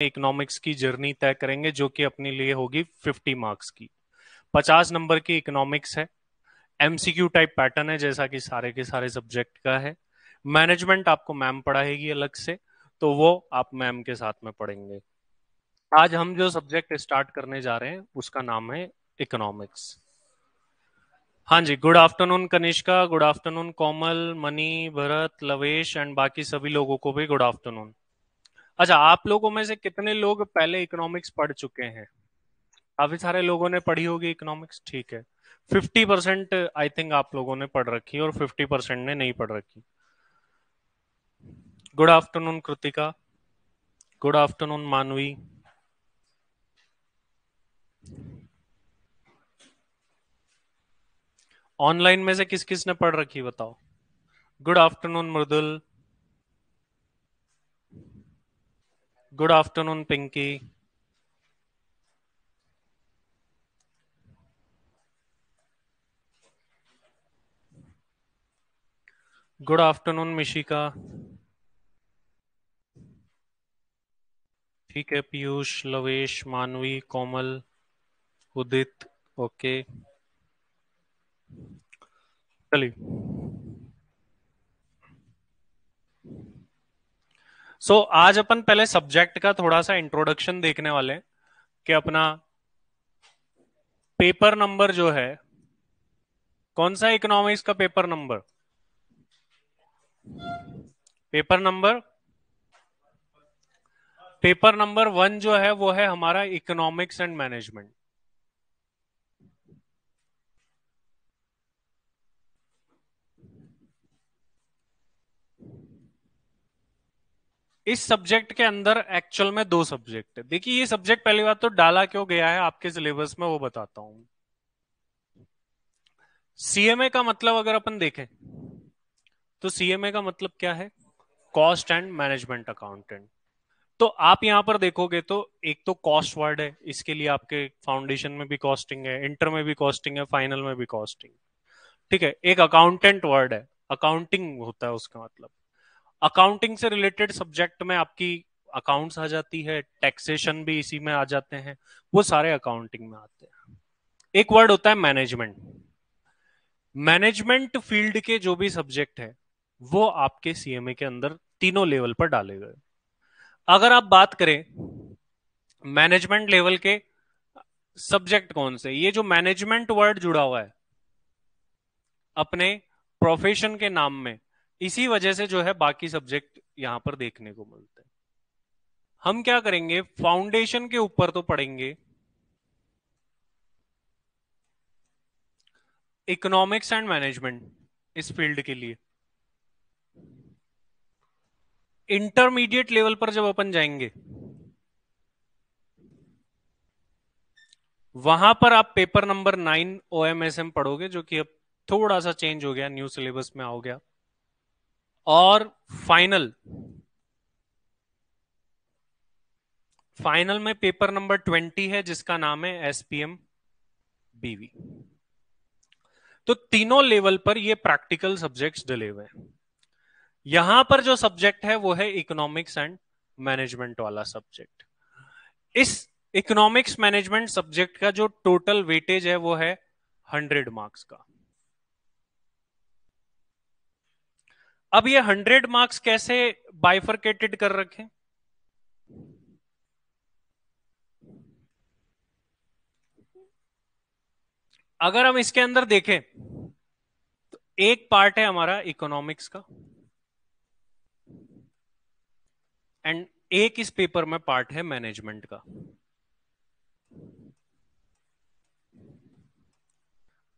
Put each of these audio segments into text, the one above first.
Economics की journey तय करेंगे जो कि अपने लिए होगी 50 मार्क्स की। 50 नंबर की इकोनॉमिक्स है। एमसीक्यू टाइप पैटर्न है जैसा कि सारे के सारे सब्जेक्ट का है। मैनेजमेंट आपको मैम पढ़ाएगी अलग से, तो वो आप मैम के साथ में पढ़ेंगे। आज हम जो सब्जेक्ट स्टार्ट करने जा रहे हैं उसका नाम है इकोनॉमिक्स। हाँ जी, good afternoon Kanishka, good afternoon Komal, Mani, Bharat, Lavesh and बाकी सभी लोगों को भी गुड आफ्टरनून। अच्छा, आप लोगों में से कितने लोग पहले इकोनॉमिक्स पढ़ चुके हैं? काफी सारे लोगों ने पढ़ी होगी इकोनॉमिक्स, ठीक है। 50% आई थिंक आप लोगों ने पढ़ रखी है और 50% ने नहीं पढ़ रखी। Good afternoon Kritika, good afternoon Manvi. Online में से किस किस ने पढ़ रखी बताओ। Good afternoon Mridul, good afternoon Pinky, good afternoon Mishika. ठीक है, पीयूष, लवेश, मानवी, कोमल, उदित, ओके, चलिए। आज अपन पहले सब्जेक्ट का थोड़ा सा इंट्रोडक्शन देखने वाले हैं कि अपना पेपर नंबर जो है, कौन सा इकोनॉमिक्स का पेपर नंबर? पेपर नंबर 1 जो है वो है हमारा इकोनॉमिक्स एंड मैनेजमेंट। इस सब्जेक्ट के अंदर एक्चुअल में 2 सब्जेक्ट है। देखिए, ये सब्जेक्ट पहली बात तो डाला क्यों गया है आपके सिलेबस में वो बताता हूं। सीएमए का मतलब अगर अपन देखें तो सीएमए का मतलब क्या है? Cost and management accountant. तो आप यहां पर देखोगे तो एक तो कॉस्ट वर्ड है, इसके लिए आपके फाउंडेशन में भी कॉस्टिंग है, इंटर में भी कॉस्टिंग है, फाइनल में भी कॉस्टिंग। ठीक है, एक अकाउंटेंट वर्ड है, अकाउंटिंग होता है उसका मतलब। अकाउंटिंग से रिलेटेड सब्जेक्ट में आपकी अकाउंट्स आ जाती है, टैक्सेशन भी इसी में आ जाते हैं, वो सारे अकाउंटिंग में आते हैं। एक वर्ड होता है मैनेजमेंट। मैनेजमेंट फील्ड के जो भी सब्जेक्ट है वो आपके सीएमए के अंदर तीनों लेवल पर डाले गए। अगर आप बात करें मैनेजमेंट लेवल के सब्जेक्ट कौन से, ये जो मैनेजमेंट वर्ड जुड़ा हुआ है अपने प्रोफेशन के नाम में, इसी वजह से जो है बाकी सब्जेक्ट यहां पर देखने को मिलते हैं। हम क्या करेंगे, फाउंडेशन के ऊपर तो पढ़ेंगे इकोनॉमिक्स एंड मैनेजमेंट इस फील्ड के लिए। इंटरमीडिएट लेवल पर जब अपन जाएंगे वहां पर आप पेपर नंबर 9 ओएमएसएम पढ़ोगे, जो कि अब थोड़ा सा चेंज हो गया, न्यू सिलेबस में आ गया। और फाइनल फाइनल में पेपर नंबर 20 है जिसका नाम है एसपीएम बीवी। तो तीनों लेवल पर ये प्रैक्टिकल सब्जेक्ट्स डले हुए हैं। यहां पर जो सब्जेक्ट है वो है इकोनॉमिक्स एंड मैनेजमेंट वाला सब्जेक्ट। इस इकोनॉमिक्स मैनेजमेंट सब्जेक्ट का जो टोटल वेटेज है वो है 100 मार्क्स का। अब ये 100 मार्क्स कैसे बाइफरकेटेड कर रखे? अगर हम इसके अंदर देखें तो एक पार्ट है हमारा इकोनॉमिक्स का एंड एक इस पेपर में पार्ट है मैनेजमेंट का।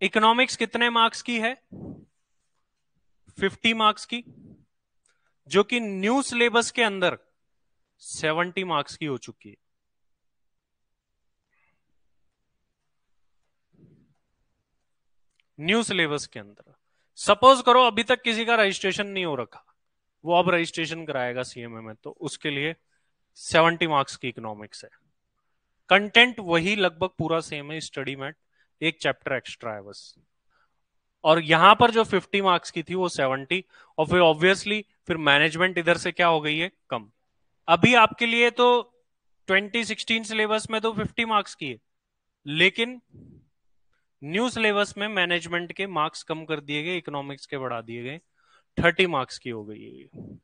इकोनॉमिक्स कितने मार्क्स की है? 50 मार्क्स की, जो कि न्यू सिलेबस के अंदर 70 मार्क्स की हो चुकी है। न्यू सिलेबस के अंदर सपोज करो अभी तक किसी का रजिस्ट्रेशन नहीं हो रखा, वो अब रजिस्ट्रेशन कराएगा सीएमए में, तो उसके लिए 70 मार्क्स की इकोनॉमिक्स है। कंटेंट वही लगभग पूरा सेम है, स्टडी मैट एक चैप्टर एक्स्ट्रा है बस। और यहां पर जो 50 मार्क्स की थी वो 70, और फिर ऑब्वियसली फिर मैनेजमेंट इधर से क्या हो गई है, कम। अभी आपके लिए तो 2016 सिलेबस में तो 50 मार्क्स की है, लेकिन न्यू सिलेबस में मैनेजमेंट के मार्क्स कम कर दिए गए, इकोनॉमिक्स के बढ़ा दिए गए, 30 मार्क्स की हो गई है।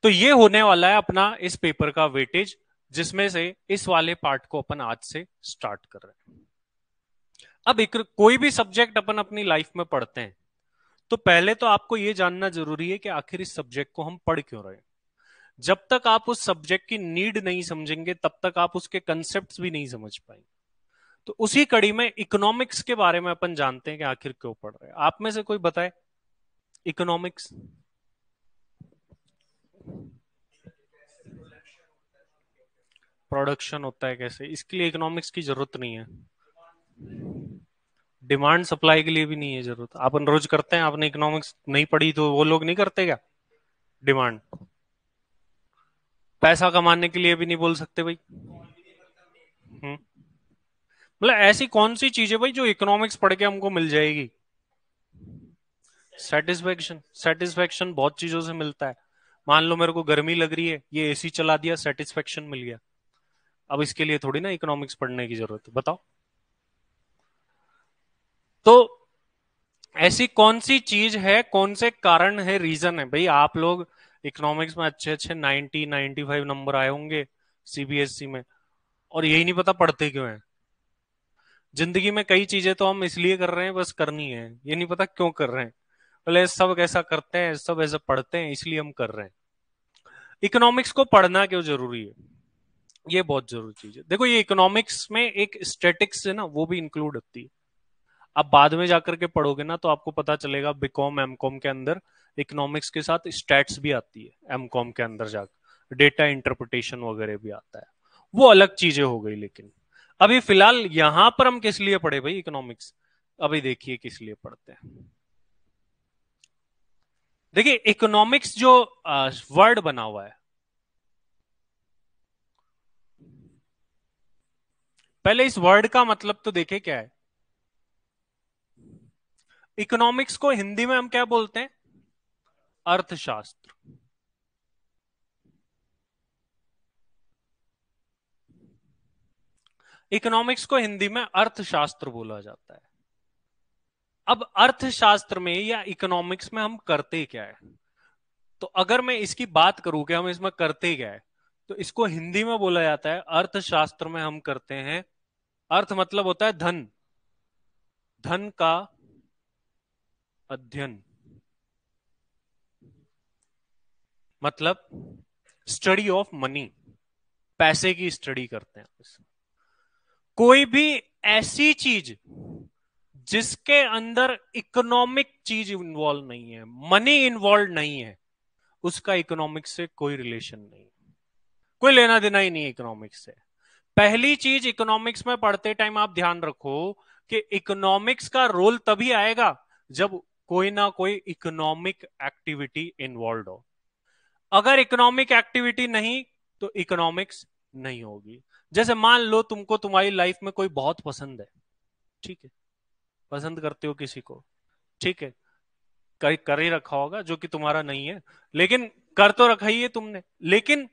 तो ये होने वाला है अपना इस पेपर का वेटेज, जिसमें से इस वाले पार्ट को अपन आज से स्टार्ट कर रहे हैं। अब एक कोई भी सब्जेक्ट अपन अपनी लाइफ में पढ़ते हैं तो पहले तो आपको यह जानना जरूरी है कि आखिर इस सब्जेक्ट को हम पढ़ क्यों रहे हैं। जब तक आप उस सब्जेक्ट की नीड नहीं समझेंगे तब तक आप उसके कंसेप्ट भी नहीं समझ पाएंगे। तो उसी कड़ी में इकोनॉमिक्स के बारे में अपन जानते हैं कि आखिर क्यों पढ़ रहे हैं। आप में से कोई बताए इकोनॉमिक्स। प्रोडक्शन होता है कैसे, इसके लिए इकोनॉमिक्स की जरूरत नहीं है। डिमांड सप्लाई के लिए भी नहीं है जरूरत। अपन रोज करते हैं, आपने इकोनॉमिक्स नहीं पढ़ी तो वो लोग नहीं करते क्या डिमांड। पैसा कमाने के लिए भी नहीं बोल सकते भाई। मतलब ऐसी कौन सी चीज है भाई जो इकोनॉमिक्स पढ़ के हमको मिल जाएगी। सेटिस्फेक्शन, सेटिस्फेक्शन बहुत चीजों से मिलता है। मान लो मेरे को गर्मी लग रही है, ये एसी चला दिया, सेटिस्फेक्शन मिल गया। अब इसके लिए थोड़ी ना इकोनॉमिक्स पढ़ने की जरूरत है, बताओ। तो ऐसी कौन सी चीज है, कौन से कारण है, रीजन है भाई। आप लोग इकोनॉमिक्स में अच्छे अच्छे 90-95 नंबर आए होंगे सीबीएसई में, और यही नहीं पता पढ़ते क्यों है। जिंदगी में कई चीजें तो हम इसलिए कर रहे हैं, बस करनी है, ये नहीं पता क्यों कर रहे हैं। बोले सब ऐसा करते हैं, सब ऐसा पढ़ते हैं, इसलिए हम कर रहे हैं। इकोनॉमिक्स को पढ़ना क्यों जरूरी है, ये बहुत जरूरी चीज है। देखो ये इकोनॉमिक्स में एक स्टैटिक्स है ना, वो भी इंक्लूड होती है। अब बाद में जाकर के पढ़ोगे ना तो आपको पता चलेगा बीकॉम एमकॉम के अंदर इकोनॉमिक्स के साथ स्टैट्स भी आती है। एमकॉम के अंदर जाकर डेटा इंटरप्रिटेशन वगैरह भी आता है, वो अलग चीजें हो गई। लेकिन अभी फिलहाल यहां पर हम किस लिए पढ़े भाई इकोनॉमिक्स, अभी देखिए किस लिए पढ़ते हैं। देखिए इकोनॉमिक्स जो वर्ड बना हुआ है, पहले इस वर्ड का मतलब तो देखे क्या है। इकोनॉमिक्स को हिंदी में हम क्या बोलते हैं, अर्थशास्त्र। इकोनॉमिक्स को हिंदी में अर्थशास्त्र बोला जाता है। अब अर्थशास्त्र में या इकोनॉमिक्स में हम करते क्या है, तो अगर मैं इसकी बात करूं कि हम इसमें करते क्या है, तो इसको हिंदी में बोला जाता है अर्थशास्त्र में हम करते हैं। अर्थ मतलब होता है धन, धन का अध्ययन, मतलब स्टडी ऑफ मनी, पैसे की स्टडी करते हैं। कोई भी ऐसी चीज जिसके अंदर इकोनॉमिक चीज इन्वॉल्व नहीं है, मनी इन्वॉल्व नहीं है, उसका इकोनॉमिक्स से कोई रिलेशन नहीं, कोई लेना देना ही नहीं है इकोनॉमिक्स से। पहली चीज इकोनॉमिक्स में पढ़ते टाइम आप ध्यान रखो कि इकोनॉमिक्स का रोल तभी आएगा जब कोई ना कोई इकोनॉमिक एक्टिविटी इन्वॉल्व हो। अगर इकोनॉमिक एक्टिविटी नहीं तो इकोनॉमिक्स नहीं होगी। जैसे मान लो तुमको तुम्हारी लाइफ में कोई बहुत पसंद है, ठीक है, पसंद करते हो किसी को, ठीक है, कर ही रखा होगा जो कि तुम्हारा नहीं है, लेकिन कर तो रखा ही है तुमने। लेकिन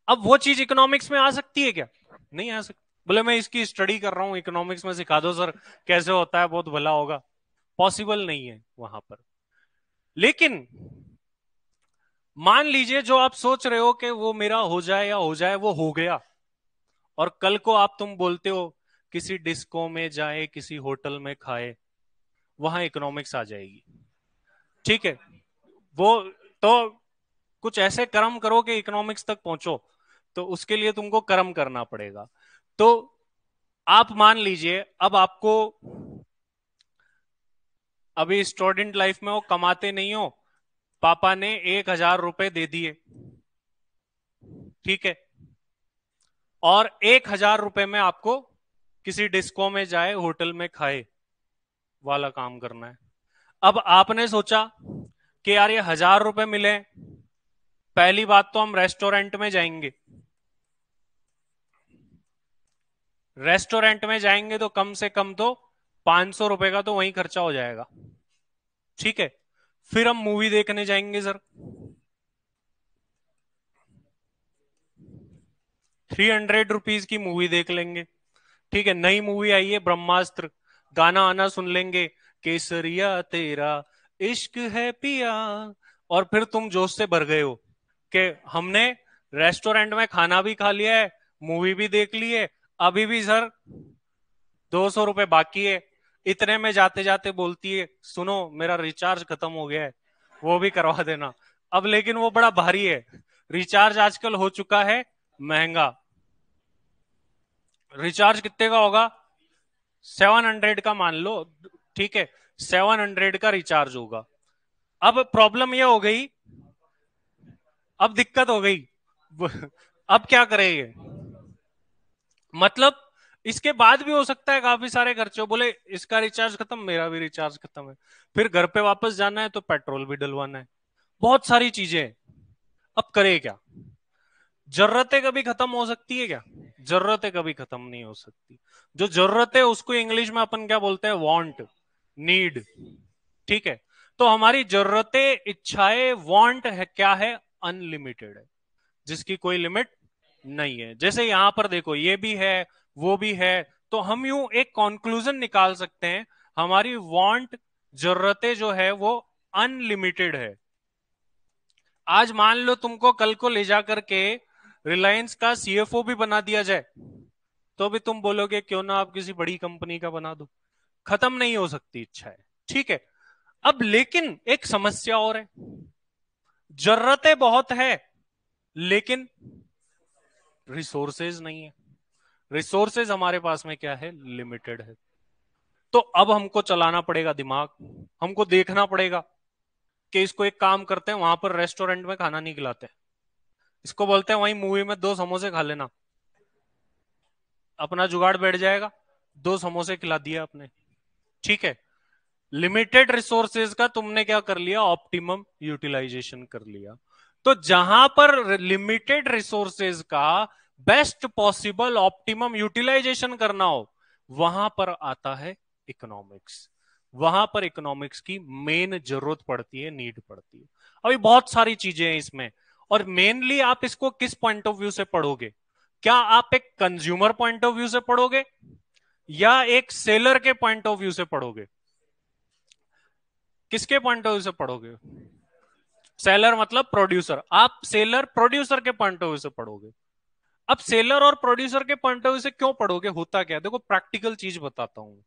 अब वो चीज इकोनॉमिक्स में आ सकती है क्या, नहीं आ सकती। बोले मैं इसकी स्टडी कर रहा हूं, इकोनॉमिक्स में सिखा दो सर कैसे होता है, बहुत भला होगा, पॉसिबल नहीं है वहां पर। लेकिन मान लीजिए जो आप सोच रहे हो कि वो मेरा हो जाए या हो जाए, वो हो गया, और कल को आप तुम बोलते हो किसी डिस्को में जाए, किसी होटल में खाए, वहां इकोनॉमिक्स आ जाएगी, ठीक है। वो तो कुछ ऐसे कर्म करो कि इकोनॉमिक्स तक पहुंचो, तो उसके लिए तुमको कर्म करना पड़ेगा। तो आप मान लीजिए अब आपको अभी स्टूडेंट लाइफ में हो, कमाते नहीं हो, पापा ने 1,000 रुपए दे दिए, ठीक है, और 1,000 रुपए में आपको किसी डिस्को में जाए, होटल में खाए वाला काम करना है। अब आपने सोचा कि यार ये 1,000 रुपए मिले, पहली बात तो हम रेस्टोरेंट में जाएंगे, रेस्टोरेंट में जाएंगे तो कम से कम तो 500 रुपए का तो वहीं खर्चा हो जाएगा, ठीक है। फिर हम मूवी देखने जाएंगे सर, ₹300 की मूवी देख लेंगे। ठीक है, नई मूवी आई है ब्रह्मास्त्र, गाना आना सुन लेंगे, केसरिया तेरा इश्क है पिया, और फिर तुम जोश से भर गए हो कि हमने रेस्टोरेंट में खाना भी खा लिया है, मूवी भी देख ली है, अभी भी सर ₹200 बाकी है। इतने में जाते जाते बोलती है, सुनो मेरा रिचार्ज खत्म हो गया है, वो भी करवा देना। अब लेकिन वो बड़ा भारी है, रिचार्ज आजकल हो चुका है महंगा। रिचार्ज कितने का होगा? 700 का मान लो। ठीक है, 700 का रिचार्ज होगा। अब प्रॉब्लम ये हो गई, अब दिक्कत हो गई। अब क्या करेंगे? मतलब इसके बाद भी हो सकता है काफी सारे खर्चे हो, बोले इसका रिचार्ज खत्म, मेरा भी रिचार्ज खत्म है, फिर घर पे वापस जाना है तो पेट्रोल भी डलवाना है, बहुत सारी चीजें हैं। अब करे क्या? जरूरतें कभी खत्म हो सकती है क्या? जरूरतें कभी खत्म नहीं हो सकती। जो जरूरत है उसको इंग्लिश में अपन क्या बोलते हैं? Want, need. ठीक है, तो हमारी जरूरतें, इच्छाएं, वांट है क्या है? अनलिमिटेड है, जिसकी कोई लिमिट नहीं है। जैसे यहां पर देखो, ये भी है, वो भी है, तो हम यूं एक कंक्लूजन निकाल सकते हैं, हमारी वांट, जरूरतें जो है वो अनलिमिटेड है। आज मान लो तुमको कल को ले जाकर के रिलायंस का सीएफओ भी बना दिया जाए, तो भी तुम बोलोगे क्यों ना आप किसी बड़ी कंपनी का बना दो। खत्म नहीं हो सकती इच्छा है। ठीक है, अब लेकिन एक समस्या और है, जरूरतें बहुत है लेकिन रिसोर्सेज नहीं है। रिसोर्सेज हमारे पास में क्या है? लिमिटेड है। तो अब हमको चलाना पड़ेगा दिमाग, हमको देखना पड़ेगा कि इसको एक काम करते हैं, वहां पर रेस्टोरेंट में खाना नहीं खिलाते, इसको बोलते हैं वहीं मूवी में 2 समोसे खा लेना, अपना जुगाड़ बैठ जाएगा, 2 समोसे खिला दिया आपने। ठीक है, लिमिटेड रिसोर्सेज का तुमने क्या कर लिया? ऑप्टिमम यूटिलाइजेशन कर लिया। तो जहां पर लिमिटेड रिसोर्सेज का बेस्ट पॉसिबल ऑप्टिमम यूटिलाइजेशन करना हो, वहां पर आता है इकोनॉमिक्स। वहां पर इकोनॉमिक्स की मेन जरूरत पड़ती है, नीड पड़ती है। अभी बहुत सारी चीजें हैं इसमें, और मेनली आप इसको किस पॉइंट ऑफ व्यू से पढ़ोगे? क्या आप एक कंज्यूमर पॉइंट ऑफ व्यू से पढ़ोगे या एक सेलर के पॉइंट ऑफ व्यू से पढ़ोगे? किसके पॉइंट ऑफ व्यू से पढ़ोगे? सेलर मतलब प्रोड्यूसर, आप सेलर प्रोड्यूसर के पॉइंट ऑफ व्यू से पढ़ोगे। अब सेलर और प्रोड्यूसर के पॉइंट ऑफ व्यू से क्यों पढ़ोगे? होता क्या है, देखो प्रैक्टिकल चीज बताता हूं।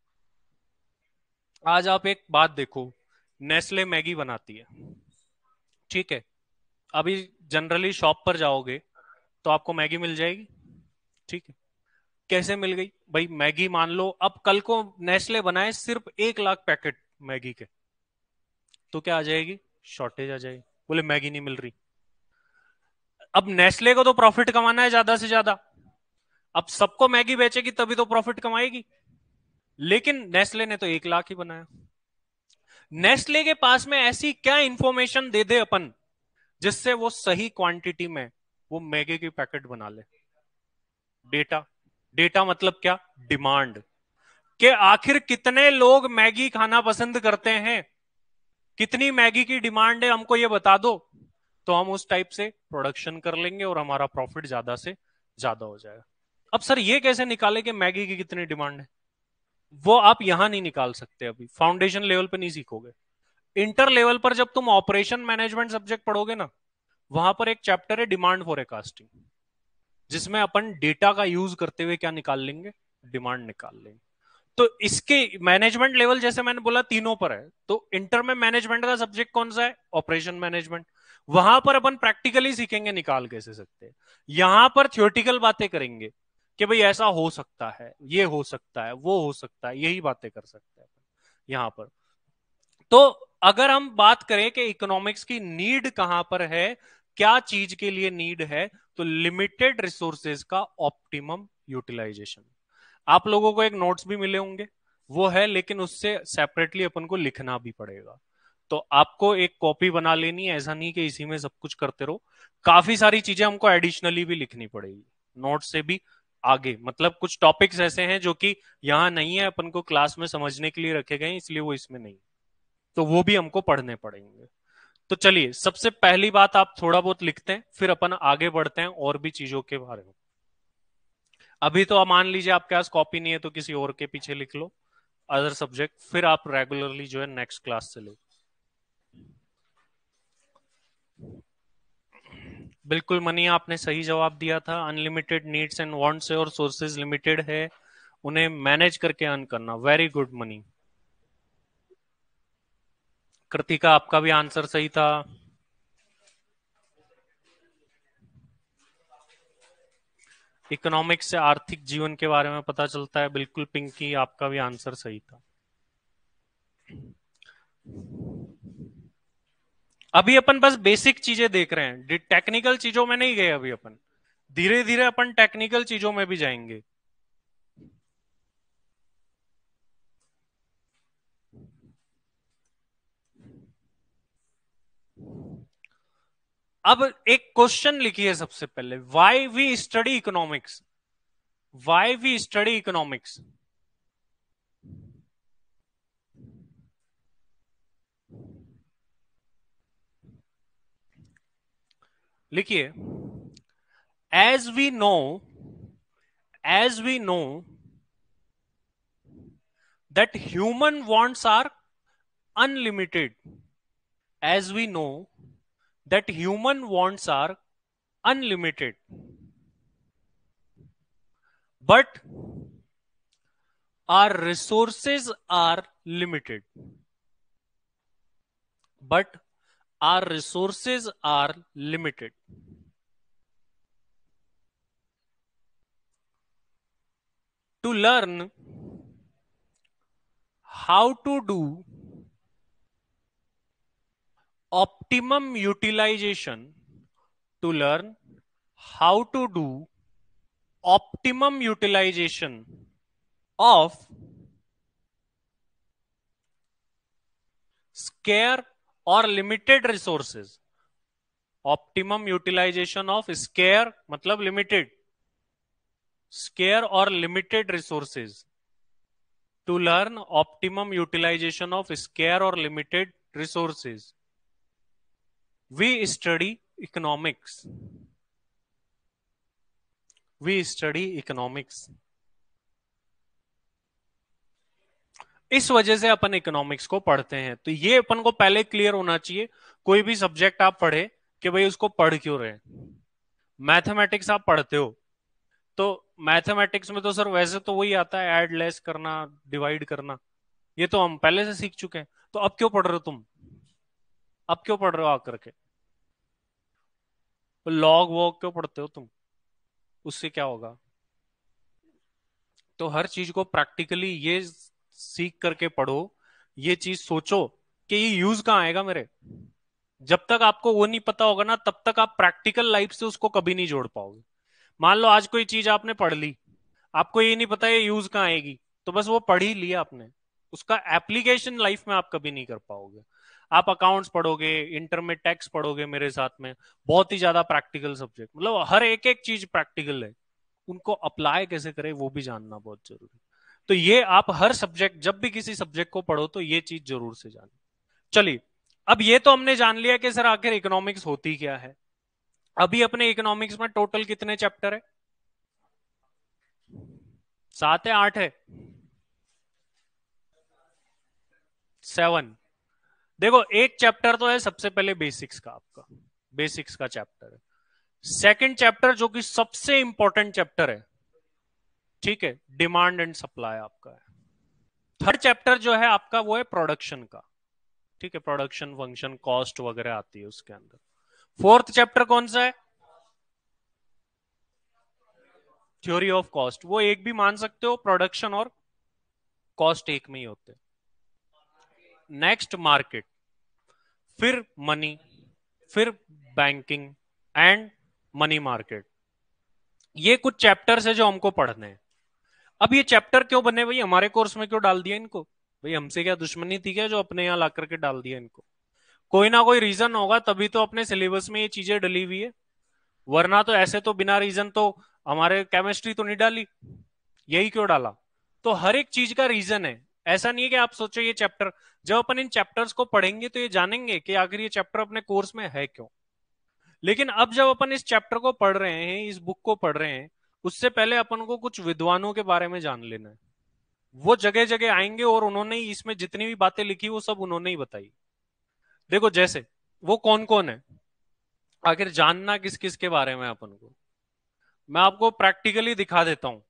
आज आप एक बात देखो, नेस्ले मैगी बनाती है, ठीक है, अभी जनरली शॉप पर जाओगे तो आपको मैगी मिल जाएगी। ठीक है, कैसे मिल गई भाई? मैगी मान लो अब कल को नेस्ले बनाए सिर्फ 1 लाख पैकेट मैगी के, तो क्या आ जाएगी? शॉर्टेज आ जाएगी, बोले मैगी नहीं मिल रही। अब नेस्ले को तो प्रॉफिट कमाना है ज्यादा से ज्यादा, अब सबको मैगी बेचेगी तभी तो प्रॉफिट कमाएगी, लेकिन नेस्ले ने तो 1 लाख ही बनाया। नेस्ले के पास में ऐसी क्या इंफॉर्मेशन दे दे अपन जिससे वो सही क्वांटिटी में वो मैगी की पैकेट बना ले? डेटा। डेटा मतलब क्या? डिमांड। कि आखिर कितने लोग मैगी खाना पसंद करते हैं, कितनी मैगी की डिमांड है, हमको ये बता दो, तो हम उस टाइप से प्रोडक्शन कर लेंगे और हमारा प्रॉफिट ज्यादा से ज्यादा हो जाएगा। अब सर ये कैसे निकाले कि मैगी की कितनी डिमांड है? वो आप यहां नहीं निकाल सकते, अभी फाउंडेशन लेवल पे नहीं सीखोगे। इंटर लेवल पर जब तुम ऑपरेशन मैनेजमेंट सब्जेक्ट पढ़ोगे ना, वहां पर एक चैप्टर है डिमांड फोरकास्टिंग, जिसमें अपन डेटा का यूज करते हुए क्या निकाल लेंगे? डिमांड निकाल लेंगे। तो इसके मैनेजमेंट लेवल जैसे मैंने बोला तीनों पर है, तो इंटर में मैनेजमेंट का सब्जेक्ट कौन सा है? Operation management. वहां पर अपन प्रैक्टिकली सीखेंगे निकाल कैसे सकते हैं, यहां पर थियोटिकल बातें करेंगे कि भाई ऐसा हो सकता है, ये हो सकता है, वो हो सकता है, यही बातें कर सकते हैं यहां पर। तो अगर हम बात करें कि इकोनॉमिक्स की नीड कहां पर है, क्या चीज के लिए नीड है, तो लिमिटेड रिसोर्सेज का ऑप्टिमम यूटिलाइजेशन। आप लोगों को एक नोट्स भी मिले होंगे, वो है, लेकिन उससे सेपरेटली अपन को लिखना भी पड़ेगा। तो आपको एक कॉपी बना लेनी है, ऐसा नहीं कि इसी में सब कुछ करते रहो, काफी सारी चीजें हमको एडिशनली भी लिखनी पड़ेगी नोट्स से भी आगे। मतलब कुछ टॉपिक्स ऐसे हैं जो कि यहाँ नहीं है, अपन को क्लास में समझने के लिए रखे गए, इसलिए वो इसमें नहीं, तो वो भी हमको पढ़ने पड़ेंगे। तो चलिए सबसे पहली बात आप थोड़ा बहुत लिखते हैं, फिर अपन आगे बढ़ते हैं और भी चीजों के बारे में। अभी तो आप मान लीजिए आपके पास कॉपी नहीं है तो किसी और के पीछे लिख लो अदर सब्जेक्ट, फिर आप रेगुलरली जो है नेक्स्ट क्लास से लो। बिल्कुल मनी, आपने सही जवाब दिया था। अनलिमिटेड नीड्स एंड वांट्स है और सोर्सेज लिमिटेड है, उन्हें मैनेज करके अर्न करना। Very good money. कृतिका, आपका भी आंसर सही था। इकोनॉमिक्स से आर्थिक जीवन के बारे में पता चलता है। बिल्कुल पिंकी, आपका भी आंसर सही था। अभी अपन बस बेसिक चीजें देख रहे हैं, टेक्निकल चीजों में नहीं गए अभी अपन। धीरे धीरे अपन टेक्निकल चीजों में भी जाएंगे। अब एक क्वेश्चन लिखिए सबसे पहले, why we study economics. Why we study economics. लिखिए, as we know, as we know that human wants are unlimited, as we know that human wants are unlimited, but our resources are limited, but our resources are limited. To learn how to do optimum utilization, to learn how to do optimum utilization of scarce or limited resources, optimum utilisation of scarce मतलब limited, scarce और limited resources. To learn optimum utilisation of scarce और limited resources we study economics, we study economics. इस वजह से अपन economics को पढ़ते हैं। तो ये अपन को पहले क्लियर होना चाहिए, कोई भी सब्जेक्ट आप पढ़े कि भाई उसको पढ़ क्यों रहे। मैथमेटिक्स आप पढ़ते हो तो मैथमेटिक्स में तो सर वैसे तो वही आता है, ऐड लेस करना, डिवाइड करना, ये तो हम पहले से सीख चुके हैं। तो अब क्यों पढ़ रहे हो तुम, अब क्यों पढ़ रहे हो आकर के? लॉग वॉग क्यों पढ़ते हो तुम, उससे क्या होगा? तो हर चीज को प्रैक्टिकली ये सीख करके पढ़ो, ये चीज सोचो कि ये यूज कहाँ आएगा मेरे। जब तक आपको वो नहीं पता होगा ना, तब तक आप प्रैक्टिकल लाइफ से उसको कभी नहीं जोड़ पाओगे। मान लो आज कोई चीज आपने पढ़ ली, आपको ये नहीं पता ये यूज कहाँ आएगी, तो बस वो पढ़ ही लिया आपने, उसका एप्लीकेशन लाइफ में आप कभी नहीं कर पाओगे। आप अकाउंट्स पढ़ोगे, इंटर में टैक्स पढ़ोगे मेरे साथ में, बहुत ही ज्यादा प्रैक्टिकल सब्जेक्ट, मतलब हर एक एक चीज प्रैक्टिकल है, उनको अप्लाई कैसे करें वो भी जानना बहुत जरूरी है। तो ये आप हर सब्जेक्ट, जब भी किसी सब्जेक्ट को पढ़ो तो ये चीज जरूर से जाने। चलिए, अब ये तो हमने जान लिया कि सर आखिर इकोनॉमिक्स होती क्या है। अभी अपने इकोनॉमिक्स में टोटल कितने चैप्टर है? 7 है, 8 है? 7। देखो, एक चैप्टर तो है सबसे पहले बेसिक्स का, आपका बेसिक्स का चैप्टर है। सेकंड चैप्टर जो कि सबसे इंपॉर्टेंट चैप्टर है, ठीक है, डिमांड एंड सप्लाई आपका है। थर्ड चैप्टर जो है आपका वो है प्रोडक्शन का, ठीक है, प्रोडक्शन फंक्शन कॉस्ट वगैरह आती है उसके अंदर। फोर्थ चैप्टर कौन सा है? Theory of cost. वो एक भी मान सकते हो, प्रोडक्शन और कॉस्ट एक में ही होते हैं। नेक्स्ट मार्केट, फिर मनी, फिर बैंकिंग एंड मनी मार्केट। ये कुछ चैप्टर्स है जो हमको पढ़ने हैं। अब ये चैप्टर क्यों बने भाई, हमारे कोर्स में क्यों डाल दिया इनको? भाई हमसे क्या दुश्मनी थी क्या जो अपने यहाँ ला करके डाल दिया इनको? कोई ना कोई रीजन होगा, तभी तो अपने सिलेबस में ये चीजें डली हुई है, वरना तो ऐसे तो बिना रीजन तो हमारे केमिस्ट्री तो नहीं डाली। यही क्यों डाला? तो हर एक चीज का रीजन है। ऐसा नहीं है कि आप सोचो ये चैप्टर, जब अपन इन चैप्टर्स को पढ़ेंगे तो ये जानेंगे कि आखिर ये चैप्टर अपने कोर्स में है क्यों। लेकिन अब जब अपन इस चैप्टर को पढ़ रहे हैं, इस बुक को पढ़ रहे हैं, उससे पहले अपन को कुछ विद्वानों के बारे में जान लेना है। वो जगह जगह आएंगे और उन्होंने ही इसमें जितनी भी बातें लिखी वो सब उन्होंने ही बताई। देखो जैसे वो कौन कौन है, आखिर जानना किस किस के बारे में अपन को, मैं आपको प्रैक्टिकली दिखा देता हूं,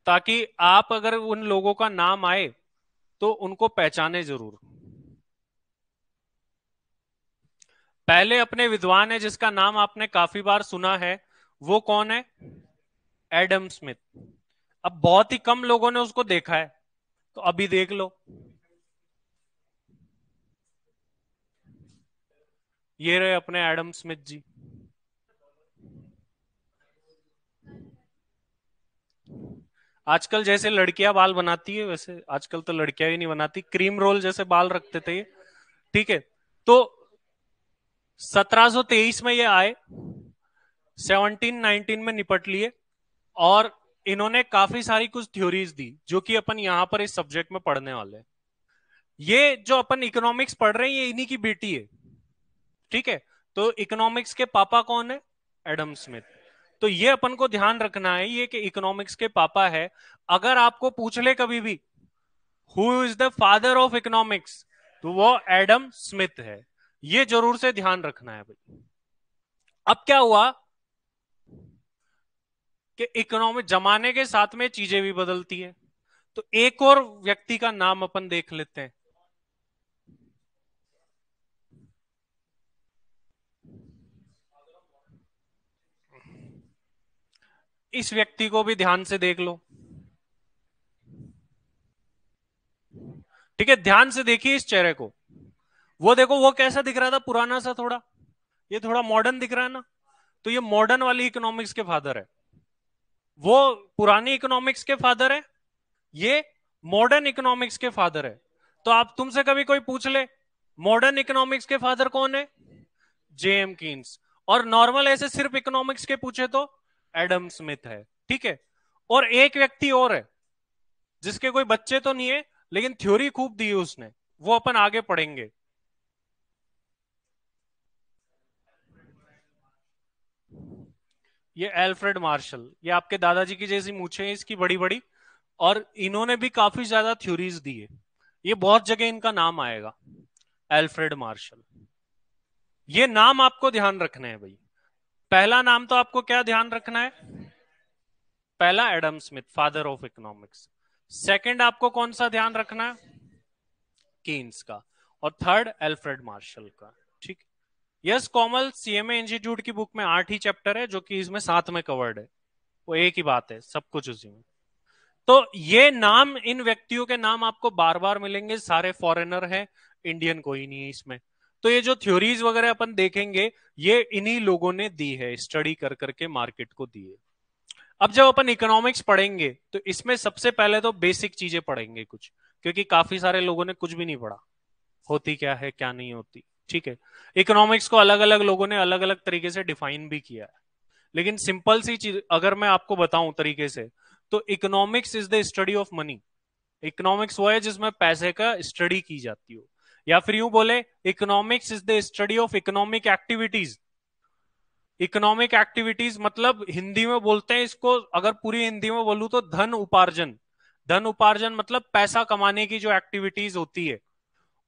ताकि आप अगर उन लोगों का नाम आए तो उनको पहचाने जरूर। पहले अपने विद्वान है जिसका नाम आपने काफी बार सुना है, वो कौन है? Adam Smith. अब बहुत ही कम लोगों ने उसको देखा है, तो अभी देख लो। ये रहे अपने एडम स्मिथ जी। आजकल जैसे लड़कियां बाल बनाती है, वैसे आजकल तो लड़कियां ही नहीं बनाती, क्रीम रोल जैसे बाल रखते थे ये। ठीक है, तो 1723 में ये आए, 1719 में निपट लिए, और इन्होंने काफी सारी कुछ थ्योरीज दी जो कि अपन यहां पर इस सब्जेक्ट में पढ़ने वाले हैं। ये जो अपन इकोनॉमिक्स पढ़ रहे हैं ये इन्हीं की बेटी है। ठीक है, तो इकोनॉमिक्स के पापा कौन है? Adam Smith. तो ये अपन को ध्यान रखना है ये कि इकोनॉमिक्स के पापा है। अगर आपको पूछ ले कभी भी who is the father of economics, तो वो एडम स्मिथ है। ये जरूर से ध्यान रखना है भाई। अब क्या हुआ कि इकोनॉमिक जमाने के साथ में चीजें भी बदलती है, तो एक और व्यक्ति का नाम अपन देख लेते हैं। इस व्यक्ति को भी ध्यान से देख लो। ठीक है, ध्यान से देखिए इस चेहरे को। वो देखो वो कैसा दिख रहा था, पुराना सा थोड़ा, ये थोड़ा मॉडर्न दिख रहा है ना। तो ये मॉडर्न वाली इकोनॉमिक्स के फादर है। वो पुरानी इकोनॉमिक्स के फादर है, ये मॉडर्न इकोनॉमिक्स के फादर है। तो आप तुमसे कभी कोई पूछ ले मॉडर्न इकोनॉमिक्स के फादर कौन है, जेएम कीन्स। और नॉर्मल ऐसे सिर्फ इकोनॉमिक्स के पूछे तो एडम स्मिथ है। ठीक है, और एक व्यक्ति और है जिसके कोई बच्चे तो नहीं है, लेकिन थ्योरी खूब दी है उसने, वो अपन आगे पढ़ेंगे। ये एल्फ्रेड मार्शल, ये आपके दादाजी की जैसी मूछें हैं इसकी बड़ी बड़ी, और इन्होंने भी काफी ज्यादा थ्योरीज दी है। ये बहुत जगह इनका नाम आएगा, एल्फ्रेड मार्शल। ये नाम आपको ध्यान रखना है भाई। पहला नाम तो आपको क्या ध्यान रखना है? पहला Adam Smith, father of economics. Second आपको कौन सा ध्यान रखना है? कीन्स का। और थर्ड एल्फ्रेड मार्शल का। ठीक। यस कोमल, सीएमए इंस्टीट्यूट की बुक में 8 ही चैप्टर है जो कि इसमें 7 में कवर्ड है। वो एक ही बात है, सब कुछ उसी में। तो ये नाम, इन व्यक्तियों के नाम आपको बार बार मिलेंगे, सारे फॉरेनर हैं, इंडियन कोई नहीं है इसमें। तो ये जो थ्योरीज वगैरह अपन देखेंगे, ये इन्हीं लोगों ने दी है, स्टडी कर करके मार्केट को दी है। अब जब अपन इकोनॉमिक्स पढ़ेंगे तो इसमें सबसे पहले तो बेसिक चीजें पढ़ेंगे कुछ, क्योंकि काफी सारे लोगों ने कुछ भी नहीं पढ़ा, होती क्या है क्या नहीं होती। ठीक है, इकोनॉमिक्स को अलग अलग लोगों ने अलग अलग तरीके से डिफाइन भी किया है, लेकिन सिंपल सी चीज अगर मैं आपको बताऊं तरीके से, तो economics is the study of money. Economics वो है जिसमें पैसे का स्टडी की जाती हो, या फिर यूं बोले, economics is the study of economic activities. Economic activities मतलब हिंदी में बोलते हैं इसको, अगर पूरी हिंदी में बोलूं तो धन उपार्जन। धन उपार्जन मतलब पैसा कमाने की जो एक्टिविटीज होती है,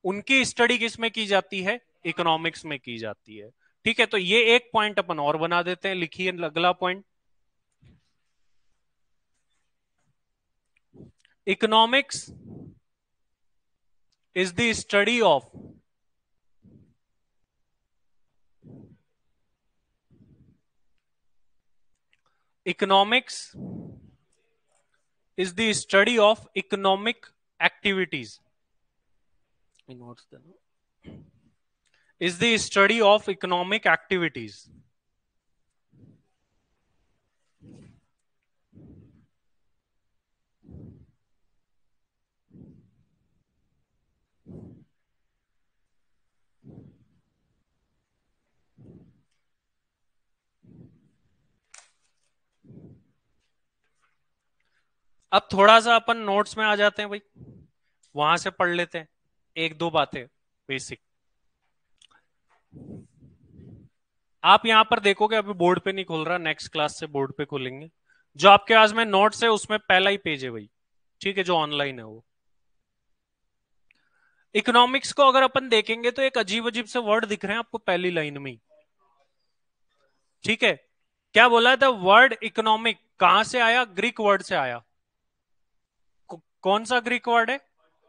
उनकी स्टडी किस में की जाती है? इकोनॉमिक्स में की जाती है। ठीक है, तो ये एक पॉइंट अपन और बना देते हैं, लिखिए अगला point. Economics is the study of economics is the study of economic activities. Is the study of economic activities. अब थोड़ा सा अपन नोट्स में आ जाते हैं भाई, वहां से पढ़ लेते हैं एक दो बातें बेसिक। आप यहां पर देखोगे, अभी बोर्ड पे नहीं खुल रहा, नेक्स्ट क्लास से बोर्ड पे खुलेंगे। जो आपके पास में नोट्स है उसमें पहला ही पेज है भाई, ठीक है, जो ऑनलाइन है वो। इकोनॉमिक्स को अगर अपन देखेंगे तो एक अजीब अजीब से वर्ड दिख रहे हैं आपको पहली लाइन में ही, ठीक है। क्या बोला था? वर्ड इकोनॉमिक कहां से आया? ग्रीक वर्ड से आया। कौन सा ग्रीक वर्ड है?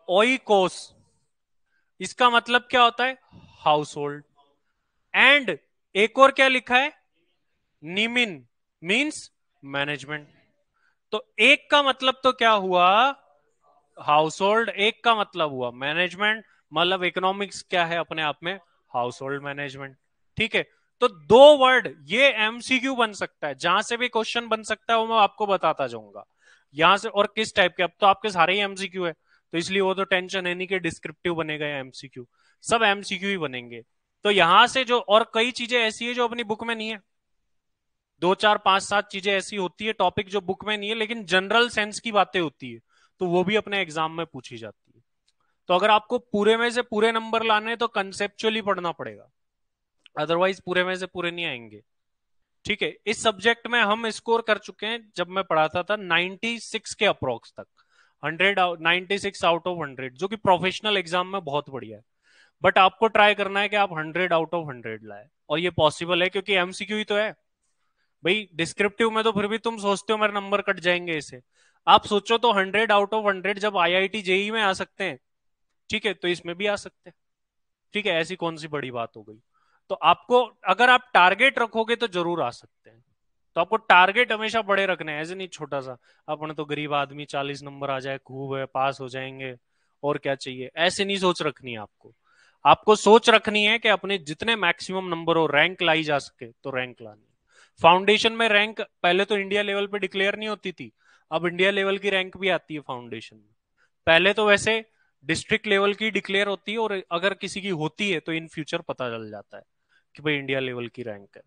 ओइकोस। इसका मतलब क्या होता है? House hold. एंड एक और क्या लिखा है? निमिन, मीन्स मैनेजमेंट। तो एक का मतलब तो क्या हुआ? House hold. एक का मतलब हुआ मैनेजमेंट। मतलब इकोनॉमिक्स क्या है अपने आप में? House hold management. ठीक है। तो दो वर्ड, ये एमसीक्यू बन सकता है, जहां से भी क्वेश्चन बन सकता है वो मैं आपको बताता जाऊंगा यहां से। और किस टाइप के? अब तो आपके सारे ही एमसीक्यू है, तो इसलिए वो तो टेंशन है नहीं कि डिस्क्रिप्टिव बनेगा या एमसीक्यू। सब एमसीक्यू ही बनेंगे। तो यहां से जो और कई चीजें ऐसी है जो अपनी बुक में नहीं है, दो चार पांच सात चीजें ऐसी होती है टॉपिक जो बुक में नहीं है, लेकिन जनरल सेंस की बातें होती है, तो वो भी अपने एग्जाम में पूछी जाती है। तो अगर आपको पूरे में से पूरे नंबर लाने हैं तो कंसेप्चुअली पढ़ना पड़ेगा, अदरवाइज पूरे में से पूरे नहीं आएंगे। ठीक है। इस सब्जेक्ट में हम स्कोर कर चुके हैं, जब मैं पढ़ाता था 96 के अप्रोक्स तक, 96 आउट ऑफ 100, जो कि प्रोफेशनल एग्जाम में बहुत बढ़िया है। बट आपको ट्राई करना है कि आप 100 आउट ऑफ 100 लाए, और ये पॉसिबल है क्योंकि एमसीक्यू ही तो है भाई। डिस्क्रिप्टिव में तो फिर भी तुम सोचते हो मेरे नंबर कट जाएंगे इसे। आप सोचो तो 100 आउट ऑफ 100 जब आईआईटी जेई में आ सकते हैं, ठीक है, तो इसमें भी आ सकते हैं। ठीक है, ऐसी कौन सी बड़ी बात हो गई? तो आपको, अगर आप टारगेट रखोगे तो जरूर आ सकते हैं। तो आपको टारगेट हमेशा बड़े रखने हैं, ऐसे नहीं छोटा सा अपने तो गरीब आदमी 40 नंबर आ जाए खूब है, पास हो जाएंगे, और क्या चाहिए, ऐसे नहीं सोच रखनी है आपको। आपको सोच रखनी है कि अपने जितने मैक्सिमम नंबर हो, रैंक लाई जा सके तो रैंक लानी। फाउंडेशन में रैंक पहले तो इंडिया लेवल पे डिक्लेयर नहीं होती थी, अब इंडिया लेवल की रैंक भी आती है फाउंडेशन में। पहले तो वैसे डिस्ट्रिक्ट लेवल की डिक्लेयर होती है, और अगर किसी की होती है तो इन फ्यूचर पता चल जाता है कि भाई इंडिया लेवल की रैंक है।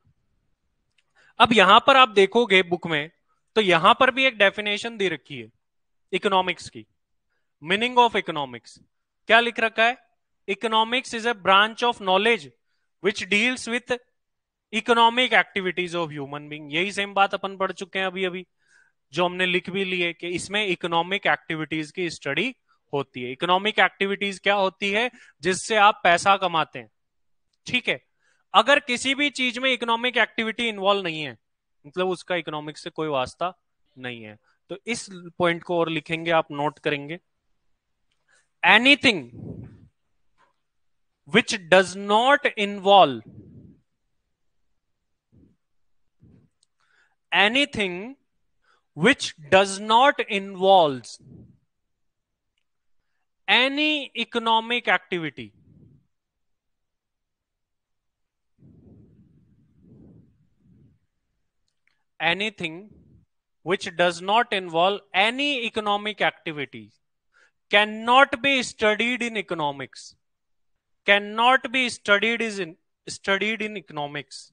अब यहां पर आप देखोगे बुक में, तो यहां पर भी एक डेफिनेशन दे रखी है इकोनॉमिक्स की। मीनिंग ऑफ इकोनॉमिक्स क्या लिख रखा है? Economics is a branch of knowledge which deals with economic activities of human being. यही सेम बात अपन पढ़ चुके हैं अभी अभी, जो हमने लिख भी ली है कि इसमें इकोनॉमिक एक्टिविटीज की स्टडी होती है। इकोनॉमिक एक्टिविटीज क्या होती है? जिससे आप पैसा कमाते हैं। ठीक है। अगर किसी भी चीज में इकोनॉमिक एक्टिविटी इन्वॉल्व नहीं है, मतलब उसका इकोनॉमिक्स से कोई वास्ता नहीं है। तो इस पॉइंट को और लिखेंगे, आप नोट करेंगे। Anything which does not involve, anything which does not involves any economic activity, anything which does not involve any economic activity cannot be studied in economics, cannot be studied in economics।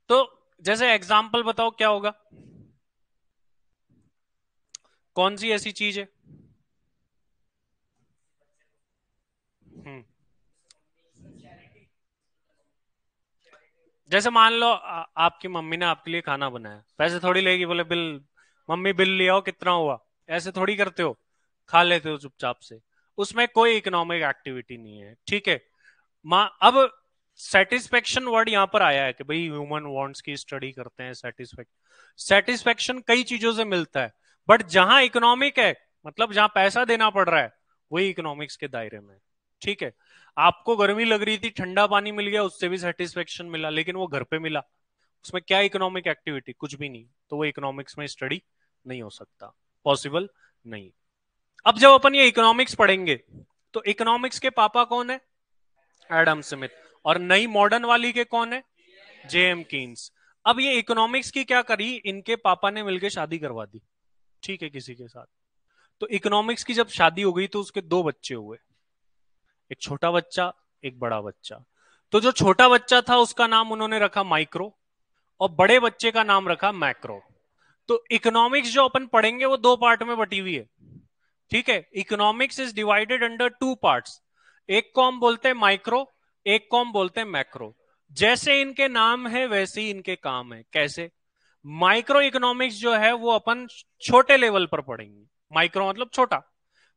तो जैसे example बताओ क्या होगा? कौन सी ऐसी चीज है? हम्म जैसे मान लो आपकी मम्मी ने आपके लिए खाना बनाया, पैसे थोड़ी लेगी, बोले बिल, मम्मी बिल ले आओ कितना हुआ, ऐसे थोड़ी करते हो, खा लेते हो चुपचाप से। उसमें कोई इकोनॉमिक एक्टिविटी नहीं है। ठीक है। माँ अब सेटिस्फेक्शन वर्ड यहां पर आया है कि भाई ह्यूमन वांट्स की स्टडी करते हैं। सेटिस्फेक्शन कई चीजों से मिलता है, बट जहां इकोनॉमिक है, मतलब जहां पैसा देना पड़ रहा है, वही इकोनॉमिक्स के दायरे में। ठीक है। आपको गर्मी लग रही थी, ठंडा पानी मिल गया, उससे भी सेटिस्फेक्शन मिला, लेकिन वो घर पे मिला, उसमें क्या इकोनॉमिक एक्टिविटी? कुछ भी नहीं। तो वो इकोनॉमिक्स में स्टडी नहीं हो सकता, पॉसिबल नहीं। अब जब अपन ये इकोनॉमिक्स पढ़ेंगे, तो इकोनॉमिक्स के पापा कौन है? Adam Smith. और नई मॉडर्न वाली के कौन है? JM Keynes. अब ये इकोनॉमिक्स की क्या करी, इनके पापा ने मिलकर शादी करवा दी, ठीक है, किसी के साथ। तो इकोनॉमिक्स की जब शादी हो गई तो उसके दो बच्चे हुए, एक छोटा बच्चा, एक बड़ा बच्चा। तो जो छोटा बच्चा था उसका नाम उन्होंने रखा माइक्रो, और बड़े बच्चे का नाम रखा मैक्रो। तो इकोनॉमिक्स जो अपन पढ़ेंगे वो दो पार्ट में बटी हुई है। ठीक है। Economics is divided under two parts. एक को हम बोलते हैं माइक्रो, एक को हम बोलते हैं मैक्रो। जैसे इनके नाम है वैसे ही इनके काम है। कैसे? माइक्रो इकोनॉमिक्स जो है वो अपन छोटे लेवल पर पढ़ेंगे, माइक्रो मतलब छोटा।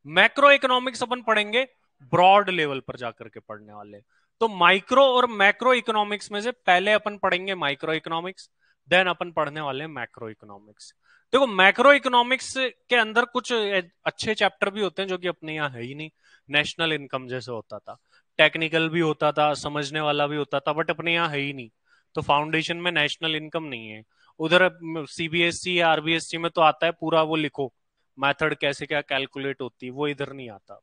मैक्रो इकोनॉमिक्स अपन पढ़ेंगे ब्रॉड लेवल पर जाकर के पढ़ने वाले। तो माइक्रो और मैक्रो इकोनॉमिक्स में से पहले अपन पढ़ेंगे माइक्रो इकोनॉमिक्स, देन अपन पढ़ने वाले हैं मैक्रो इकोनॉमिक्स। देखो मैक्रो इकोनॉमिक्स के अंदर कुछ अच्छे चैप्टर भी होते हैं जो कि अपने यहाँ है ही नहीं। नेशनल इनकम जैसे होता था, टेक्निकल भी होता था, समझने वाला भी होता था, बट अपने यहाँ है ही नहीं। तो फाउंडेशन में नेशनल इनकम नहीं है। उधर सीबीएसई या आरबीएसई में तो आता है पूरा, वो लिखो मेथड कैसे क्या कैलकुलेट होती है, वो इधर नहीं आता।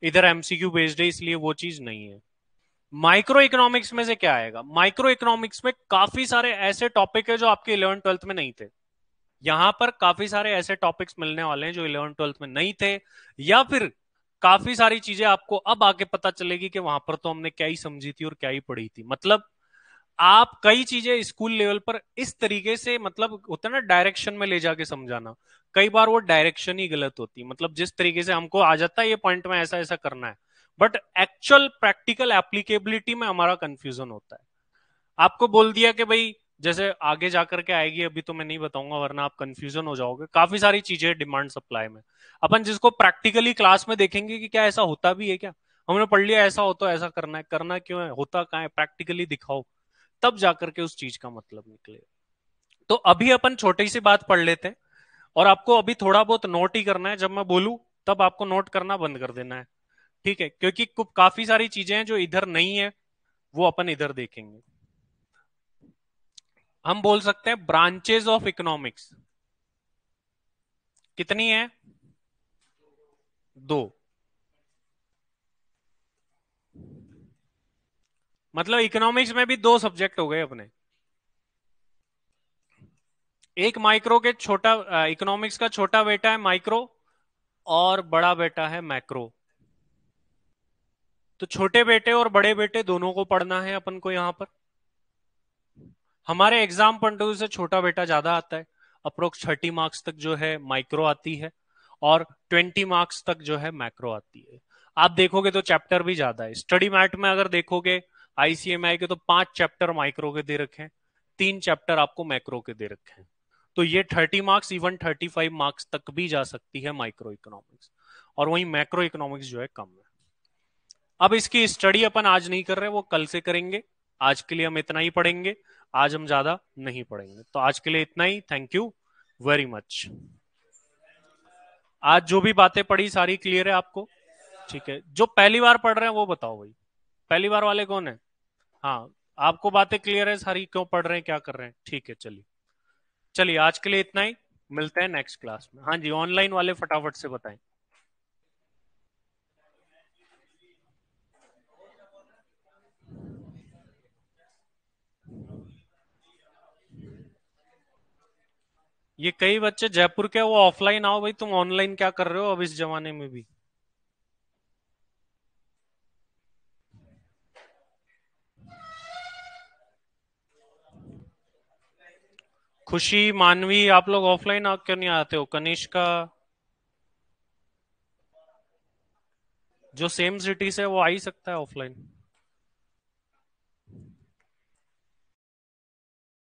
इधर एमसीक्यू बेस्ड है, इसलिए वो चीज नहीं है। माइक्रो इकोनॉमिक्स में से क्या आएगा? माइक्रो इकोनॉमिक्स में काफी सारे ऐसे टॉपिक है जो आपके 11th 12th में नहीं थे। यहां पर काफी सारे ऐसे टॉपिक्स मिलने वाले हैं जो 11th 12th में नहीं थे, या फिर काफी सारी चीजें आपको अब आके पता चलेगी कि वहां पर तो हमने क्या ही समझी थी और क्या ही पढ़ी थी। मतलब आप कई चीजें स्कूल लेवल पर इस तरीके से, मतलब होता है ना डायरेक्शन में ले जाके समझाना, कई बार वो डायरेक्शन ही गलत होती है। मतलब जिस तरीके से हमको आ जाता है ये पॉइंट में ऐसा ऐसा करना है, बट एक्चुअल प्रैक्टिकल एप्लीकेबिलिटी में हमारा कंफ्यूजन होता है। आपको बोल दिया कि भाई जैसे आगे जाकर के आएगी, अभी तो मैं नहीं बताऊंगा वरना आप कंफ्यूजन हो जाओगे। काफी सारी चीजें डिमांड सप्लाई में, अपन जिसको प्रैक्टिकली क्लास में देखेंगे कि क्या ऐसा होता भी है क्या, हमने पढ़ लिया ऐसा हो तो ऐसा करना है, करना क्यों है, होता कहाँ है, प्रैक्टिकली दिखाओ, तब जाकर के उस चीज का मतलब निकले। तो अभी अपन छोटी सी बात पढ़ लेते हैं, और आपको अभी थोड़ा बहुत नोट ही करना है। जब मैं बोलूं तब आपको नोट करना बंद कर देना है, ठीक है? क्योंकि काफी सारी चीजें हैं जो इधर नहीं है, वो अपन इधर देखेंगे। हम बोल सकते हैं ब्रांचेस ऑफ इकोनॉमिक्स कितनी है? दो। मतलब इकोनॉमिक्स में भी दो सब्जेक्ट हो गए अपने। एक माइक्रो के छोटा, इकोनॉमिक्स का छोटा बेटा है माइक्रो, और बड़ा बेटा है मैक्रो। तो छोटे बेटे और बड़े बेटे दोनों को पढ़ना है अपन को यहां पर। हमारे एग्जाम पॉइंट ऑफ व्यू से छोटा बेटा ज्यादा आता है। अप्रोक्स 30 मार्क्स तक जो है माइक्रो आती है, और 20 मार्क्स तक जो है मैक्रो आती है। आप देखोगे तो चैप्टर भी ज्यादा है। स्टडी मैट में अगर देखोगे आईसीएमआई के, तो 5 चैप्टर माइक्रो के दे रखे हैं, 3 चैप्टर आपको मैक्रो के दे रखे हैं। तो ये 30 मार्क्स, इवन 35 मार्क्स तक भी जा सकती है माइक्रो इकोनॉमिक्स, और वहीं मैक्रो इकोनॉमिक्स जो है कम है। अब इसकी स्टडी अपन आज नहीं कर रहे, वो कल से करेंगे। आज के लिए हम इतना ही पढ़ेंगे, आज हम ज्यादा नहीं पढ़ेंगे। तो आज के लिए इतना ही। Thank you very much. आज जो भी बातें पढ़ी सारी क्लियर है आपको? ठीक है, जो पहली बार पढ़ रहे हैं वो बताओ भाई, पहली बार वाले कौन है? हाँ, आपको बातें क्लियर है सारी, क्यों पढ़ रहे हैं, क्या कर रहे हैं? ठीक है, चलिए। चलिए आज के लिए इतना ही, मिलते हैं नेक्स्ट क्लास में। हाँ जी, ऑनलाइन वाले फटाफट से बताएं। ये कई बच्चे जयपुर के, वो ऑफलाइन आओ भाई, तुम ऑनलाइन क्या कर रहे हो अब इस जमाने में भी? खुशी, मानवी, आप लोग ऑफलाइन क्यों नहीं आते हो? कनिष्का, जो सेम सिटी से है, वो आ ही सकता है ऑफलाइन।